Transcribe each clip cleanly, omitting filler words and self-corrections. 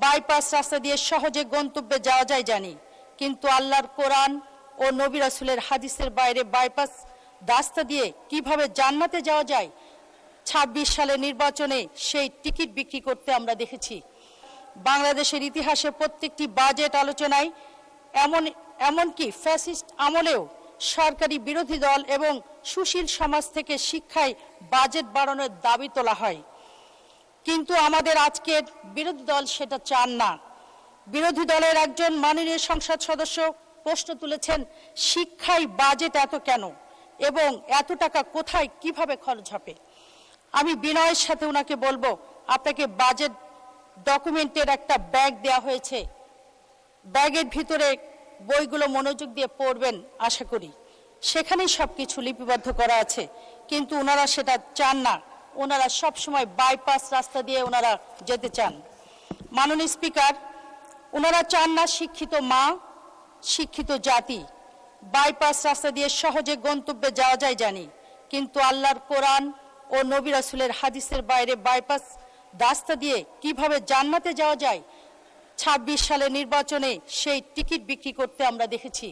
Bypass রাস্তা দিয়ে সহজে গন্তব্যে যাওয়া যায় জানি, কিন্তু আল্লাহর কোরআন ও নবী রাসূলের হাদিসের বাইরে বাইপাস রাস্তা দিয়ে কিভাবে জান্নাতে যাওয়া যায় ২৬ সালের নির্বাচনে সেই টিকিট বিক্রি করতে আমরা দেখেছি। বাংলাদেশের ইতিহাসে প্রত্যেকটি বাজেট আলোচনায় এমনকি ফ্যাসিস্ট আমলেও সরকারি বিরোধী দল এবং সুশীল সমাজ থেকে শিক্ষায় বাজেট বাড়ানোর দাবি তোলা হয়, কিন্তু আমাদের আজকের বিরোধী দল সেটা চান না। বিরোধী দলের একজন মাননীয় সংসদ সদস্য প্রশ্ন তুলেছেন, শিক্ষায় বাজেট এত কেন এবং এত টাকা কোথায় কিভাবে খরচ হবে। আমি বিনয়ের সাথে ওনাকে বলবো, আপনাকে বাজেট ডকুমেন্টের একটা ব্যাগ দেওয়া হয়েছে, ব্যাগের ভিতরে বইগুলো মনোযোগ দিয়ে পড়বেন আশা করি, সেখানেই সবকিছু লিপিবদ্ধ করা আছে, কিন্তু ওনারা সেটা চান না। ওনারা সবসময় বাইপাস রাস্তা দিয়ে ওনারা যেতে চান। মাননীয় স্পিকার, ওনারা চান না শিক্ষিত মা, শিক্ষিত জাতি বাইপাস রাস্তা দিয়ে সহজে গন্তব্যে যাওয়া যায় জানি, কিন্তু আল্লাহর কোরআন ও নবী রাসূলের হাদিসের বাইরে বাইপাস রাস্তা দিয়ে কিভাবে জান্নাতে যাওয়া যায় ২৬ সালের নির্বাচনে সেই টিকিট বিক্রি করতে আমরা দেখেছি।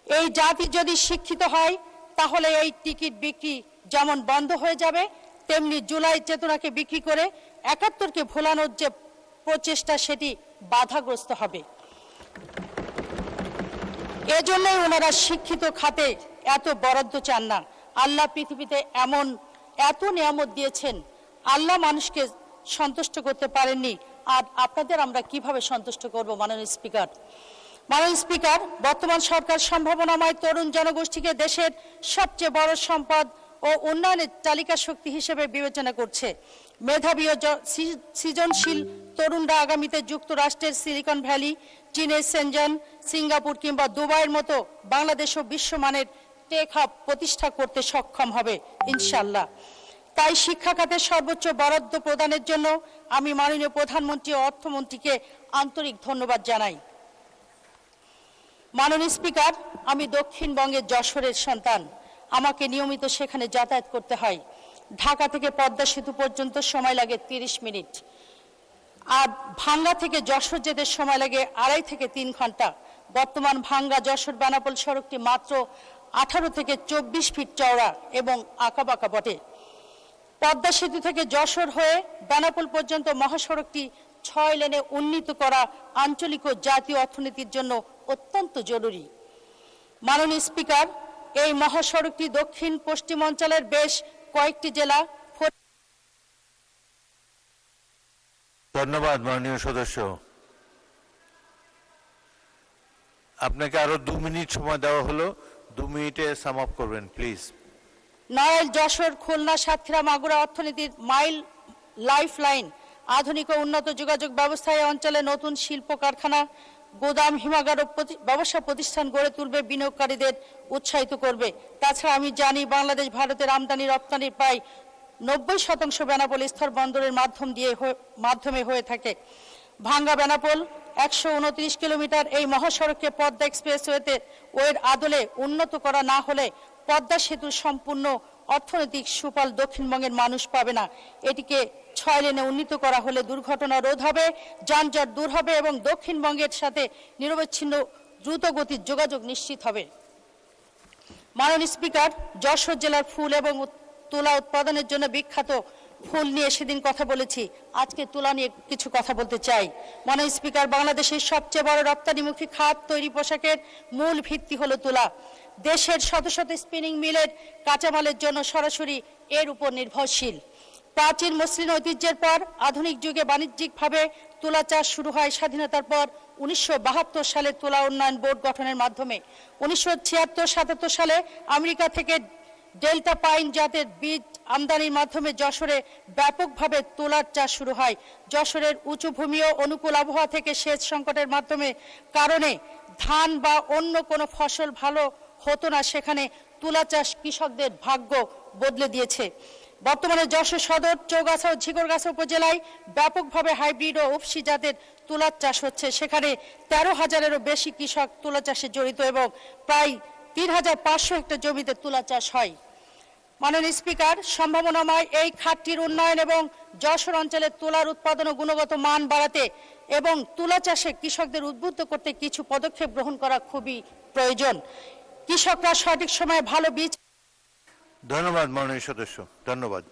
এই জাতি যদি শিক্ষিত হয় তাহলে এই টিকিট বিক্রি যেমন বন্ধ হয়ে যাবে, তেমনি জুলাই চেতনাকে বিক্রি করে ৭১কে ভোলানোর যে প্রচেষ্টা সেটি বাধাগ্রস্ত হবে। এজন্যই ওনারা শিক্ষিত খাতে এত বরাদ্দ চান না। আল্লাহ পৃথিবীতে এত নিয়ামত দিয়েছেন, আল্লাহ মানুষকে সন্তুষ্ট করতে পারেননি, আর আপনাদের আমরা কিভাবে সন্তুষ্ট করব। মাননীয় স্পিকার, বর্তমান সরকার সম্ভাবনাময় তরুণ জনগোষ্ঠীকে দেশের সবচেয়ে বড় সম্পদ ও উন্নয়নের তালিকা শক্তি হিসেবে বিবেচনা করছে। মেধাবী ও সৃজনশীল তরুণরা আগামীতে যুক্তরাষ্ট্রের সিলিকন ভ্যালি, চীনের সেনজান, সিঙ্গাপুর কিংবা দুবাইয়ের মতো বাংলাদেশও বিশ্বমানের টেক হাব প্রতিষ্ঠা করতে সক্ষম হবে ইনশাআল্লাহ। তাই শিক্ষা খাতে সর্বোচ্চ বরাদ্দ প্রদানের জন্য আমি মাননীয় প্রধানমন্ত্রী ও অর্থমন্ত্রীকে আন্তরিক ধন্যবাদ জানাই। মাননীয় স্পিকার, আমি দক্ষিণবঙ্গের যশোরের সন্তান, আমাকে নিয়মিত সেখানে যাতায়াত করতে হয়। ঢাকা থেকে পদ্মা সেতু পর্যন্ত সময় লাগে ৩০ মিনিট, আর ভাঙ্গা থেকে যশোর যেতে সময় লাগে ২.৫ থেকে ৩ ঘন্টা। বর্তমান ভাঙ্গা যশোর বেনাপোল সড়কটি মাত্র ১৮ থেকে ২৪ ফিট চওড়া এবং আঁকাবাঁকা বটে। পদ্মা সেতু থেকে যশোর হয়ে বেনাপোল পর্যন্ত মহাসড়কটি ৬ লেনে উন্নীত করা আঞ্চলিক ও জাতীয় অর্থনীতির জন্য অত্যন্ত জরুরি। মাননীয় স্পিকার, এই মহাসড়কটি দক্ষিণ পশ্চিমাঞ্চলের বেশ কয়েকটি জেলা। ধন্যবাদ মাননীয় সদস্য। আপনাকে আরো ২ মিনিট সময় দেওয়া হলো, ২ মিনিটে সাম আপ করবেন প্লিজ। নড়াইল, যশোর, খুলনা, সাতক্ষীরা, মাগুরা অর্থনীতির মাইল লাইফ লাইন, আধুনিক ও উন্নত যোগাযোগ ব্যবস্থা এই অঞ্চলে নতুন শিল্প কারখানা, গোদাম, হিমাগার ও ব্যবসা প্রতিষ্ঠান গড়ে তুলবে, বিনিয়োগকারীদের উৎসাহিত করবে। তাছাড়া আমি জানি বাংলাদেশ ভারতের আমদানি রপ্তানির প্রায় ৯০% বেনাপোল স্থল বন্দরের মাধ্যমে হয়ে থাকে। ভাঙ্গা বেনাপোল ১২৯ কিলোমিটার এই মহাসড়ককে পদ্মা এক্সপ্রেসওয়ের আদলে উন্নত করা না হলে পদ্মা সেতুর সম্পূর্ণ অর্থনৈতিক সুফল দক্ষিণবঙ্গের মানুষ পাবে না। এটিকে ৬ লেনে উন্নীত করা হলে দুর্ঘটনা রোধ হবে, যানজট দূর হবে এবং দক্ষিণবঙ্গের সাথে নিরবচ্ছিন্ন দ্রুতগতির যোগাযোগ নিশ্চিত হবে। মাননীয় স্পিকার, যশোর জেলার ফুল এবং তুলা উৎপাদনের জন্য বিখ্যাত। ফুল নিয়ে সেদিন কথা বলেছি, আজকে তুলা নিয়ে কিছু কথা বলতে চাই। মাননীয় স্পিকার, বাংলাদেশের সবচেয়ে বড় রপ্তানিমুখী খাত তৈরি পোশাকের মূল ভিত্তি হলো তুলা। দেশের শত শত স্পিনিং মিলের কাঁচামালের জন্য সরাসরি এর উপর নির্ভরশীল। প্রাচীন মসৃণ ঐতিহ্যের পর আধুনিক যুগে বাণিজ্যিকভাবে তুলা চাষ শুরু হয় স্বাধীনতার পর ১৯৭২ সালে তুলা উন্নয়ন বোর্ড গঠনের মাধ্যমে। ১৯৭৬-৭৭ সালে আমেরিকা থেকে ডেল্টা পাইন জাতের বীজ আমদানির মাধ্যমে যশোরে ব্যাপকভাবে তুলার চাষ শুরু হয়। যশোরের উঁচু ভূমি ও অনুকূল আবহাওয়া থেকে সেচ সংকটের কারণে ধান বা অন্য কোনো ফসল ভালো হতো না, সেখানে তুলা চাষ কৃষকদের ভাগ্য বদলে দিয়েছে। বর্তমানে যশোর সদর, চৌগাছা ও ঝিকরগাছা উপজেলায় ব্যাপকভাবে হাইব্রিড ও উপসি জাতের তুলার চাষ হচ্ছে। সেখানে ১৩,০০০-এরও বেশি কৃষক তুলা চাষে জড়িত এবং প্রায় ৩,৫০০ হেক্টর জমিতে তুলা চাষ হয়। মাননীয় স্পিকার, সম্ভাবনাময় এই খাতটির উন্নয়ন এবং যশোর অঞ্চলের তুলার উৎপাদন ও গুণগত মান বাড়াতে এবং তুলা চাষে কৃষকদের উদ্বুদ্ধ করতে কিছু পদক্ষেপ গ্রহণ করা খুবই প্রয়োজন। কৃষকরা সঠিক সময়ে ভালো বীজ। ধন্যবাদ মাননীয় সদস্য, ধন্যবাদ।